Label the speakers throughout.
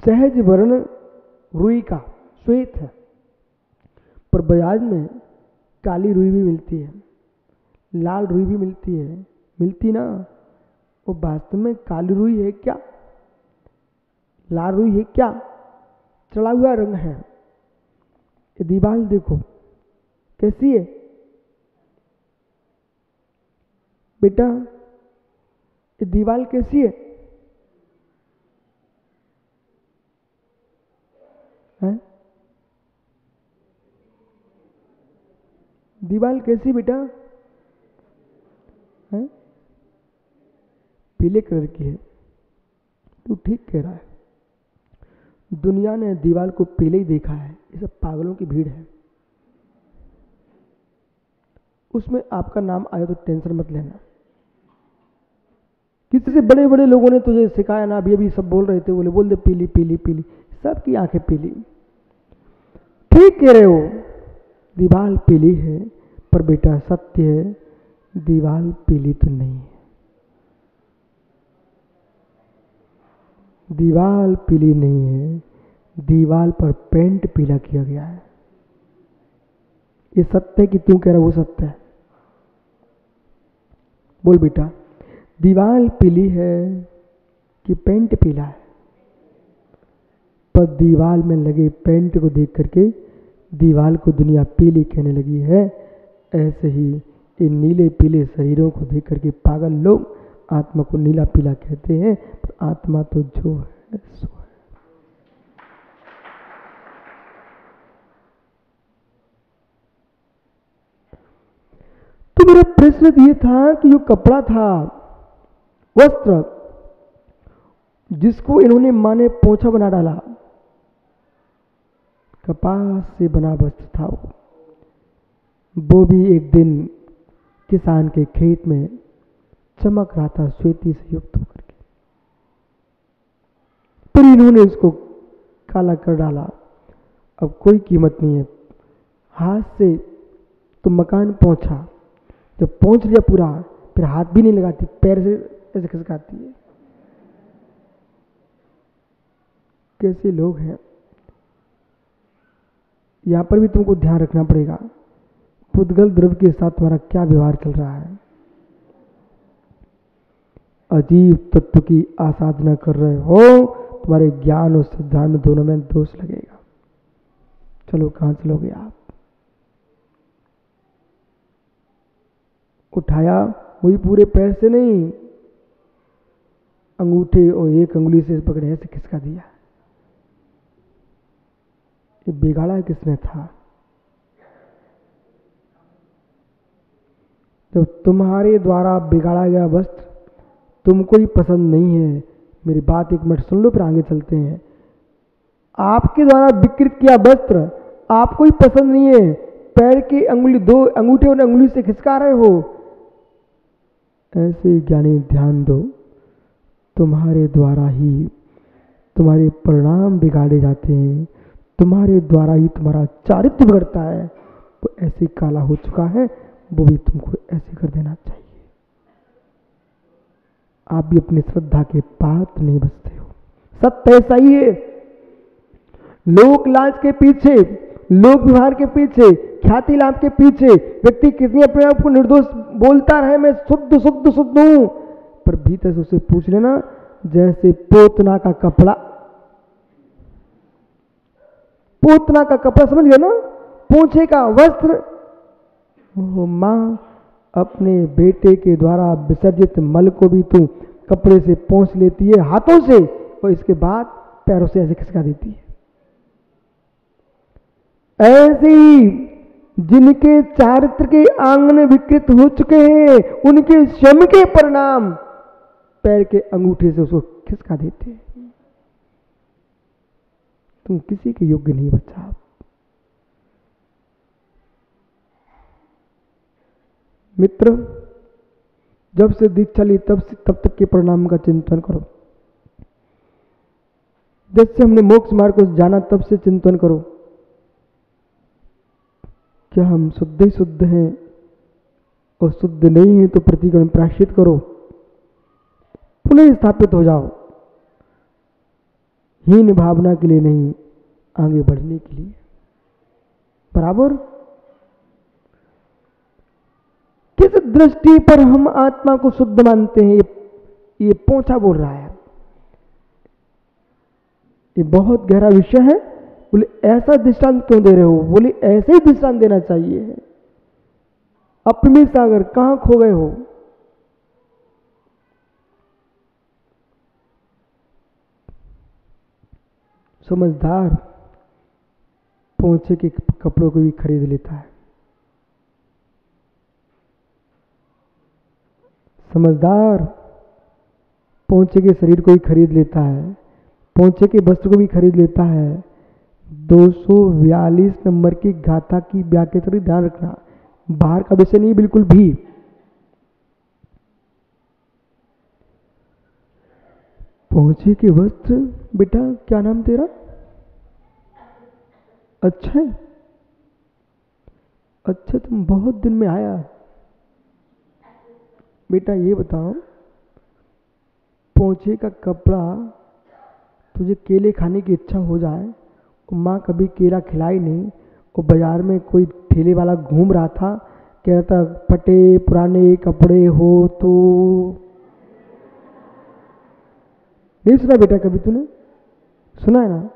Speaker 1: सहज वर्ण रुई का श्वेत है, पर बाजार में काली रुई भी मिलती है, लाल रुई भी मिलती है, मिलती ना। वो वास्तव में काली रुई है क्या, लाल रुई है क्या, चढ़ा हुआ रंग है। ये दीवार देखो कैसी है बेटा, ये दीवार कैसी है, हैं? दीवार कैसी बेटा है, पीले कलर की है। तू ठीक कह रहा है, दुनिया ने दीवार को पीले ही देखा है, ये सब पागलों की भीड़ है। उसमें आपका नाम आया तो टेंशन मत लेना। किसी से बड़े बड़े लोगों ने तुझे सिखाया ना, अभी सब बोल रहे थे, बोल दे पीली पीली पीली, सबकी आंखें पीली। ठीक कह रहे हो, दीवार पीली है, पर बेटा सत्य है, दीवार पीली तो नहीं है। दीवार पीली नहीं है, दीवार पर पेंट पीला किया गया है। ये सत्य है कि तू कह रहा वो सत्य है? बोल बेटा, दीवार पीली है कि पेंट पीला है? पर दीवार में लगे पेंट को देख करके दीवार को दुनिया पीली कहने लगी है। ऐसे ही इन नीले पीले शरीरों को देख करके पागल लोग आत्मा को नीला पीला कहते हैं, पर आत्मा तो जो है सो है। तो मेरा प्रश्न ये था कि जो कपड़ा था, वस्त्र, जिसको इन्होंने माँ ने पोंछा बना डाला, कपास से बना वस्त्र था वो भी एक दिन किसान के खेत में चमक रहा था श्वेती से युक्त होकर के, पर इन्होंने उसको काला कर डाला। अब कोई कीमत नहीं है। हाथ से तो मकान पहुंचा, जब पहुंच लिया पूरा, फिर हाथ भी नहीं लगाती, पैर से ऐसे खिसकाती है। कैसे लोग हैं। यहां पर भी तुमको ध्यान रखना पड़ेगा, पुद्गल द्रव्य के साथ तुम्हारा क्या व्यवहार चल रहा है। अजीब तत्व की आसाधना कर रहे हो, तुम्हारे ज्ञान और सिद्धांत दोनों में दोष लगेगा। चलो कहां चलोगे आप? उठाया वही पूरे पैर से नहीं, अंगूठे और एक अंगुली से पकड़े ऐसे खिसका दिया। ये बिगाड़ा किसने था? जब तुम्हारे द्वारा बिगाड़ा गया वस्त्र तुमको ही पसंद नहीं है, मेरी बात एक मिनट सुन लो फिर आगे चलते हैं। आपके द्वारा विकृत किया वस्त्र आपको ही पसंद नहीं है, पैर की अंगुली, दो अंगूठे और अंगुली से खिसका रहे हो। ऐसे ज्ञानी ध्यान दो, तुम्हारे द्वारा ही तुम्हारे परिणाम बिगाड़े जाते हैं, तुम्हारे द्वारा ही तुम्हारा चारित्र बिगड़ता है। वो ऐसे काला हो चुका है, वो भी तुमको ऐसे कर देना चाहिए। आप भी अपनी श्रद्धा के पात्र नहीं बचते हो। सत्य ऐसा ही है। लोक लाज के पीछे, लोक व्यवहार के पीछे, ख्याति लाभ के पीछे व्यक्ति कितनी अपने आप को निर्दोष बोलता रहे, मैं शुद्ध शुद्ध शुद्ध हूं, पर भीतर से उसे पूछ लेना, जैसे पोतना का कपड़ा, पोतना का कपड़ा समझ गया ना, पोंछे का वस्त्र, मां अपने बेटे के द्वारा विसर्जित मल को भी तू कपड़े से पोंछ लेती है हाथों से, और इसके बाद पैरों से ऐसे खिसका देती है। ऐसे ही जिनके चारित्र के आंगन विकृत हो चुके हैं, उनके श्रम के परिणाम पैर के अंगूठे से उसको खिसका देते हैं। तुम किसी के योग्य नहीं बचा। मित्र, जब से दीक्षा ली तब तक के परिणाम का चिंतन करो। जब से हमने मोक्ष मार्ग को जाना तब से चिंतन करो, क्या हम शुद्ध ही शुद्ध हैं, और शुद्ध नहीं है तो प्रतिक्रमण प्रायश्चित करो, पुनः स्थापित हो जाओ। हीन भावना के लिए नहीं, आगे बढ़ने के लिए। बराबर। किस दृष्टि पर हम आत्मा को शुद्ध मानते हैं, ये पोंछा बोल रहा है। ये बहुत गहरा विषय है। बोले ऐसा दृष्टांत क्यों दे रहे हो? बोले ऐसे ही दृष्टांत देना चाहिए। अपने सागर कहां खो गए हो? समझदार पोंछे के कपड़ों को भी खरीद लेता है। समझदार पोंछे के शरीर को भी खरीद लेता है, पोंछे के वस्त्र को भी खरीद लेता है। 242 नंबर की गाथा की व्याख्या से ध्यान रखना, बाहर का विषय नहीं बिल्कुल भी। पोंछे के वस्त्र, बेटा क्या नाम तेरा? अच्छा है, अच्छा तुम बहुत दिन में आया। बेटा ये बताओ, पोंछे का कपड़ा, तुझे केले खाने की इच्छा हो जाए, माँ कभी केला खिलाई नहीं, और बाजार में कोई ठेले वाला घूम रहा था, कह रहा था फटे पुराने कपड़े हो तो। नहीं सुना बेटा कभी तूने? सुना है ना?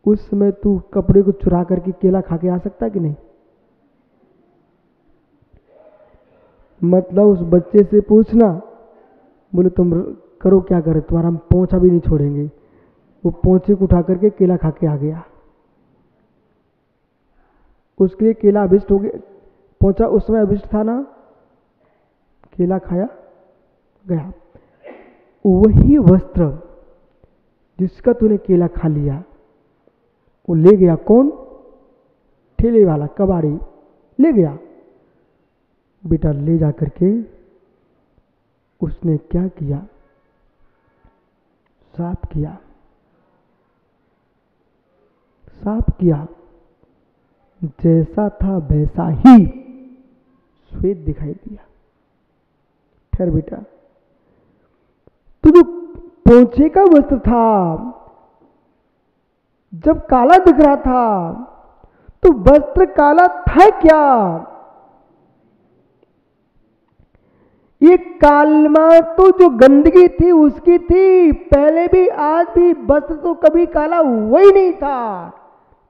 Speaker 1: उस समय तू कपड़े को चुरा करके केला खा के आ सकता कि नहीं? मतलब उस बच्चे से पूछना, बोले तुम करो क्या करे, तुम्हारा हम पोंछा भी नहीं छोड़ेंगे। वो पोंछे को उठा करके केला खा के आ गया। उसके लिए केला अभिष्ट हो गया, पोंछा उस समय अभिष्ट था ना, केला खाया गया। वही वस्त्र जिसका तूने केला खा लिया, वो ले गया कौन? ठेले वाला, कबाड़ी ले गया। बेटा ले जा करके उसने क्या किया? साफ किया, साफ किया। जैसा था वैसा ही श्वेत दिखाई दिया। ठहर बेटा, तो जो पोंछे का वस्त्र था, जब काला दिख रहा था, तो वस्त्र काला था क्या? ये कालमा तो जो गंदगी थी उसकी थी, पहले भी आज भी वस्त्र तो कभी काला हुआ ही नहीं था।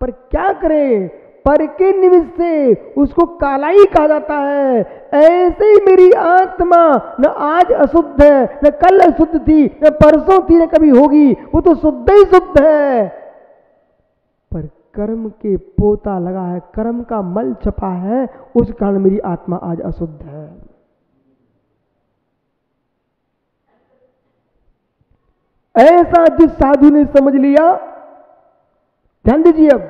Speaker 1: पर क्या करें, पर के निमित्त से उसको काला ही कहा जाता है। ऐसे ही मेरी आत्मा न आज अशुद्ध है, न कल अशुद्ध थी, न परसों थी, न कभी होगी, वो तो शुद्ध ही शुद्ध है। पर कर्म के पोता लगा है, कर्म का मल छपा है, उस कारण मेरी आत्मा आज अशुद्ध है। ऐसा जिस साधु ने समझ लिया, ध्यान दीजिए अब,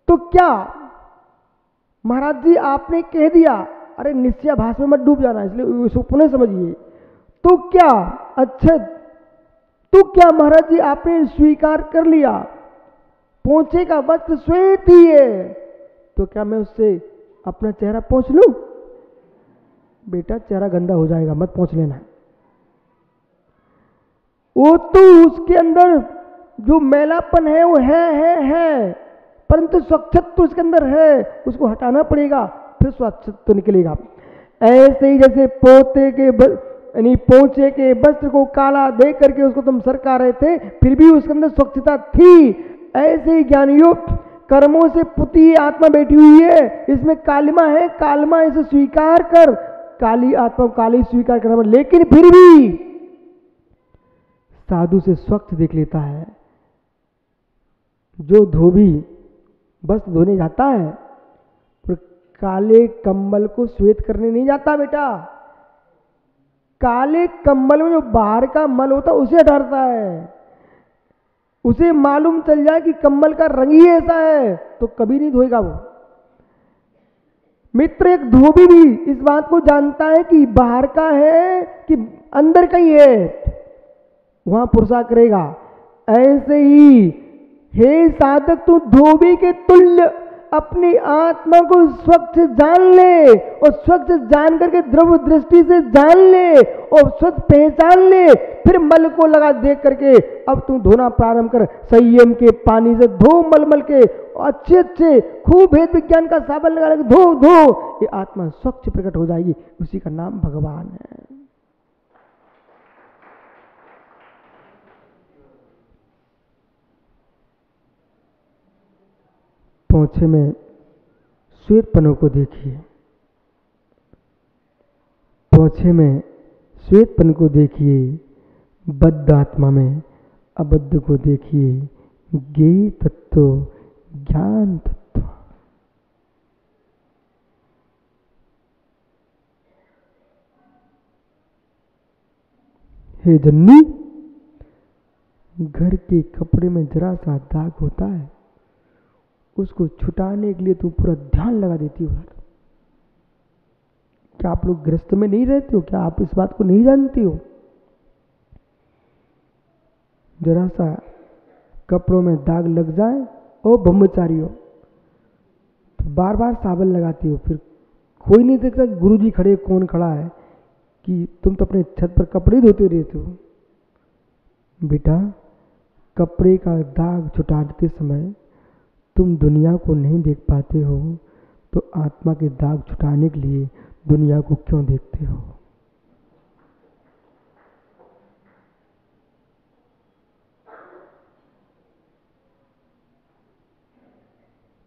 Speaker 1: तो क्या महाराज जी आपने कह दिया, अरे निश्चयाभास में मत डूब जाना, इसलिए उसको पुनः समझिए। तो क्या, अच्छा तो क्या महाराज जी आपने स्वीकार कर लिया पोंछे का वस्त्र श्वेत ही है, तो क्या मैं उससे अपना चेहरा पोंछ लूं? बेटा चेहरा गंदा हो जाएगा, मत पोंछ लेना। वो तो उसके अंदर जो मैलापन है वो है, परंतु स्वच्छत्व उसके अंदर है, उसको हटाना पड़ेगा, फिर स्वच्छत्व निकलेगा। ऐसे ही जैसे पोते के यानी पोंछे के वस्त्र को काला देख करके उसको तुम सरका रहे थे, फिर भी उसके अंदर स्वच्छता थी, ऐसे ही ज्ञानियों कर्मों से पुती आत्मा बैठी हुई है, इसमें कालिमा है, कालिमा इसे स्वीकार कर, काली आत्मा को काली स्वीकार करना, लेकिन फिर भी साधु से स्वच्छ देख लेता है। जो धोबी वस्त्र धोने जाता है, पर काले कंबल को श्वेत करने नहीं जाता बेटा। काले कंबल में जो बाहर का मल होता है उसे हटाता है। उसे मालूम चल जाए कि कंबल का रंग ही ऐसा है, तो कभी नहीं धोएगा वो। मित्र, एक धोबी भी इस बात को जानता है कि बाहर का है कि अंदर का ही है, वहां पुरुषा करेगा। ऐसे ही हे साधक, तू धोबी के तुल्य अपनी आत्मा को स्वच्छ जान ले और स्वच्छ जान करके द्रव्य दृष्टि से जान ले और स्वच्छ पहचान ले, फिर मल को लगा देख करके अब तू धोना प्रारंभ कर। संयम के पानी से धो मल के, अच्छे अच्छे खूब भेद विज्ञान का साबन लगा के धो धो, ये आत्मा स्वच्छ प्रकट हो जाएगी। उसी का नाम भगवान है। पोंछे में श्वेतपनों को देखिए, पोंछे में श्वेतपन को देखिए, बद्ध आत्मा में अबद्ध को देखिए, ज्ञेय तत्व ज्ञान तत्व। हे जन्नी, घर के कपड़े में जरा सा दाग होता है, उसको छुटाने के लिए तू पूरा ध्यान लगा देती हो। क्या आप लोग गृहस्थ में नहीं रहते हो? क्या आप इस बात को नहीं जानती हो? जरा सा कपड़ों में दाग लग जाए ओ ब्रह्मचारी हो तो बार बार साबन लगाती हो, फिर कोई नहीं देखता गुरुजी खड़े, कौन खड़ा है, कि तुम तो अपने छत पर कपड़े धोते रहते हो। बेटा, कपड़े का दाग छुटाते समय तुम दुनिया को नहीं देख पाते हो, तो आत्मा के दाग छुटाने के लिए दुनिया को क्यों देखते हो?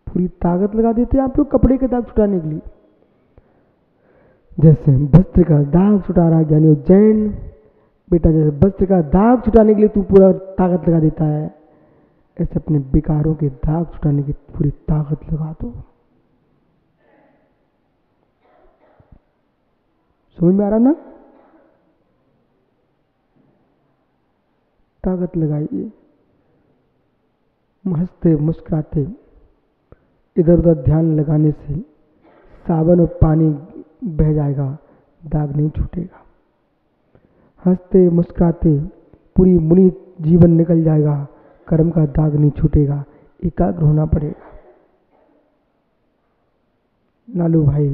Speaker 1: पूरी ताकत लगा देते हैं आप लोग कपड़े के दाग छुटाने के लिए। जैसे वस्त्र का दाग छुटा रहा ज्ञानी उज्जैन, बेटा जैसे वस्त्र का दाग छुटाने के लिए तू पूरा ताकत लगा देता है, ऐसे अपने विकारों के दाग छुटाने की पूरी ताकत लगा दो। समझ में आ रहा ना? ताकत लगाइए, हंसते मुस्कुराते इधर उधर ध्यान लगाने से साबन और पानी बह जाएगा, दाग नहीं छूटेगा। हंसते मुस्कुराते पूरी मुनि जीवन निकल जाएगा, कर्म का दाग नहीं छूटेगा। एकाग्र होना पड़ेगा। लालू भाई,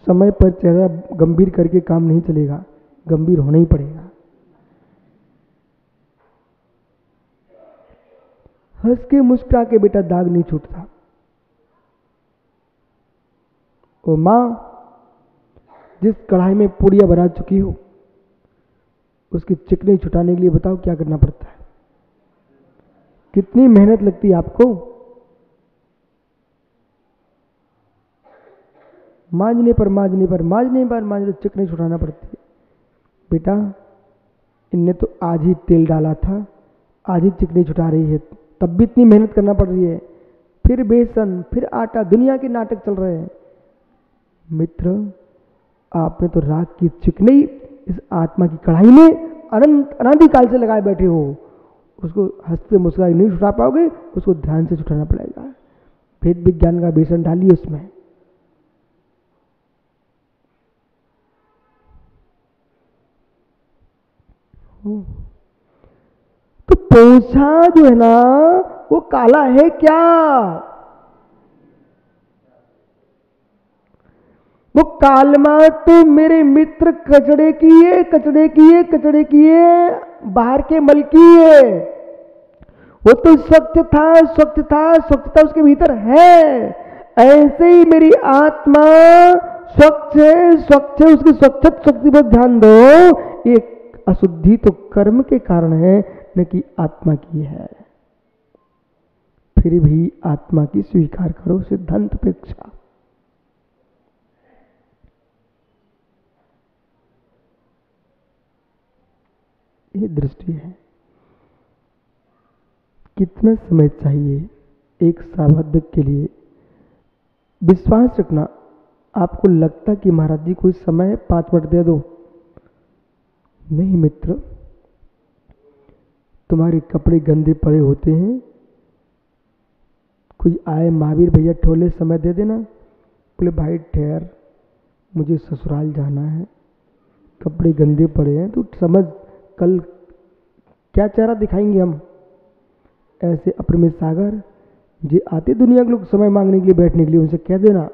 Speaker 1: समय पर चेहरा गंभीर करके काम नहीं चलेगा, गंभीर होना ही पड़ेगा। हंस के मुस्कुरा के बेटा दाग नहीं छूटता। ओ माँ, जिस कढ़ाई में पूड़ियां बना चुकी हो उसकी चिकनी छुटाने के लिए बताओ क्या करना पड़ता है? कितनी मेहनत लगती है आपको? मांजने पर चिकनी छुटाना पड़ती है। बेटा, इनने तो आज ही तेल डाला था, आज ही चिकनी छुटा रही है, तब भी इतनी मेहनत करना पड़ रही है। फिर बेसन, फिर आटा, दुनिया के नाटक चल रहे हैं। मित्र, आपने तो राख की चिकनी इस आत्मा की कढ़ाई में अनादिकाल से लगाए बैठे हो, उसको हंसते मुस्कुराए नहीं छुटा पाओगे, उसको ध्यान से छुटाना पड़ेगा। भेद विज्ञान का बेसन डालिए उसमें। तो पोछा जो है ना वो काला है क्या? वो कालमा तो मेरे मित्र कचड़े किए बाहर के मल की है। वो तो स्वच्छता उसके भीतर है। ऐसे ही मेरी आत्मा स्वच्छ है, उसकी शक्ति पर ध्यान दो। ये अशुद्धि तो कर्म के कारण है, न कि आत्मा की है। फिर भी आत्मा की स्वीकार करो सिद्धांत अपेक्षा। ये दृष्टि है। कितना समय चाहिए एक साधक के लिए? विश्वास रखना। आपको लगता कि महाराज जी कोई समय 5 मिनट दे दो, नहीं मित्र, तुम्हारे कपड़े गंदे पड़े होते हैं, कोई आए महावीर भैया ठोले समय दे देना, बोले भाई ठहर, मुझे ससुराल जाना है, कपड़े गंदे पड़े हैं, तो समझ कल क्या चेहरा दिखाएंगे हम। ऐसे अप्रमेय सागर जे आते दुनिया के लोग समय मांगने के लिए, बैठने के लिए, उनसे कह देना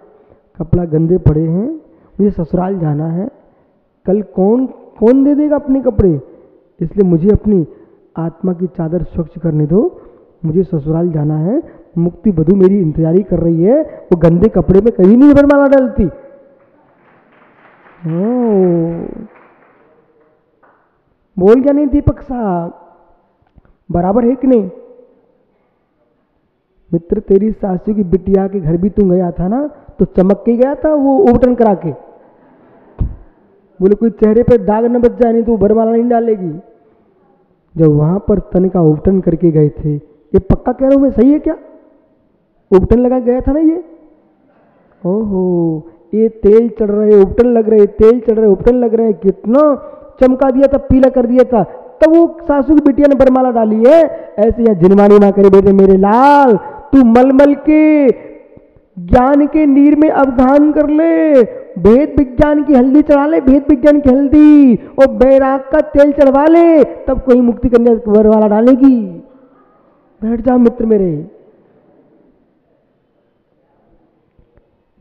Speaker 1: कपड़ा गंदे पड़े हैं, मुझे ससुराल जाना है, कल कौन कौन दे देगा अपने कपड़े, इसलिए मुझे अपनी आत्मा की चादर स्वच्छ करने दो, मुझे ससुराल जाना है, मुक्ति बधू मेरी इंतजारी कर रही है, वो गंदे कपड़े में कहीं नहीं वरमाला डालती। बोल क्या नहीं दीपक साहब, बराबर है कि नहीं? मित्र तेरी सासू की बिटिया के घर भी तू गया था ना, तो चमक के गया था वो ओवटन करा के, बोले कोई चेहरे पे दाग न बच जाए, नहीं तो वरमाला नहीं डालेगी। जब वहां पर तन का ओवटन करके गए थे, ये पक्का कह रहा हूं मैं, सही है क्या? ओवटन लगा गया था ना ये? ओहो, ये तेल चढ़ रहे, ओवटन लग रहे, तेल चढ़ रहे, ओवटन लग रहे, कितना चमका दिया था, पीला कर दिया था, तब वो सासू की बिटिया ने वरमाला डाली है। ऐसे यहाँ जिनवानी ना करे बेटे मेरे लाल, तू मलमल के ज्ञान के नीर में अवधान कर ले, भेद विज्ञान की हल्दी चढ़ा ले, भेद विज्ञान की हल्दी, और बैराग का तेल चढ़वा ले, तब कोई मुक्ति कन्या वरमाला डालेगी। बैठ जाओ मित्र मेरे।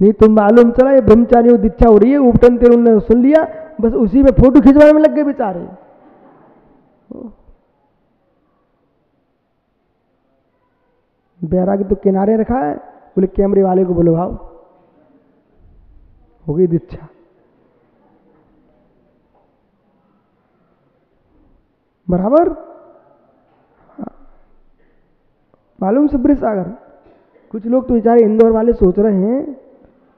Speaker 1: नहीं तुम मालूम चला ये ब्रह्मचारियों की दीक्षा हो रही है, उपटन तेल उन्होंने सुन लिया, बस उसी में फोटो खिंचवाने में लग गए बेचारे। बैराग तो किनारे रखा है, बोले कैमरे वाले को बोलो आओ, हो गई दीक्षा। बराबर मालूम सुब्र सागर। कुछ लोग तो बेचारे इंदौर वाले सोच रहे हैं,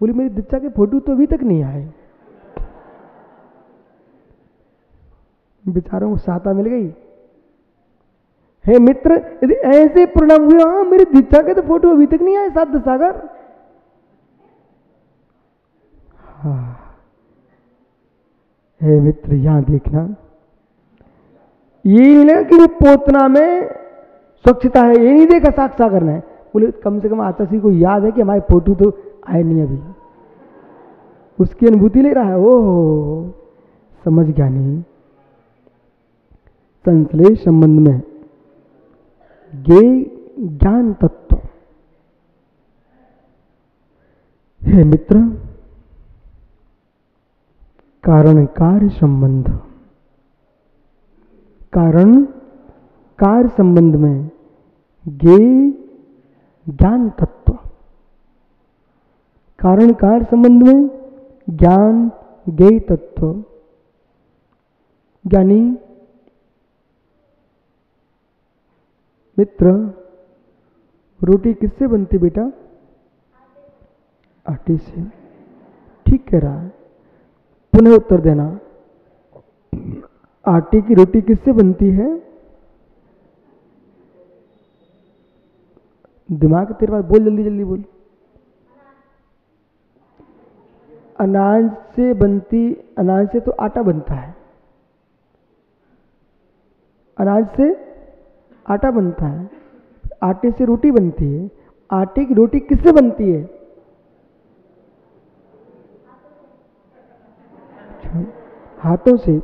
Speaker 1: बोले मेरी दीक्षा के फोटो तो अभी तक नहीं आए, बेचारों को सहायता मिल गई। हे मित्र यदि ऐसे परिणाम हुए, हाँ मेरी दीक्षा के तो फोटो अभी तक नहीं आए साध सागर। हाँ हे मित्र यहां देखना, ये नहीं कि पोतना में स्वच्छता है, ये नहीं देखा साक्ष सागर ने, बोले कम से कम आचार्य को याद है कि हमारे फोटो तो आए नहीं अभी, उसकी अनुभूति ले रहा है। ओह समझ गया नहीं। संश्लेष संबंध में ये ज्ञान तत्व। हे मित्र कारण कार्य संबंध, कारण कार्य संबंध में ये ज्ञान तत्व, कारण कार्य संबंध में ज्ञान ज्ञेय तत्व। ज्ञानी मित्र रोटी किससे बनती बेटा? आटे से। ठीक कह रहा है, पुनः उत्तर देना। आटे की रोटी किससे बनती है? दिमाग तेरे पास, बोल जल्दी जल्दी बोल। अनाज से बनती, अनाज से तो आटा बनता है, अनाज से आटा बनता है, आटे से रोटी बनती है। आटे की रोटी किससे बनती है? हाथों से।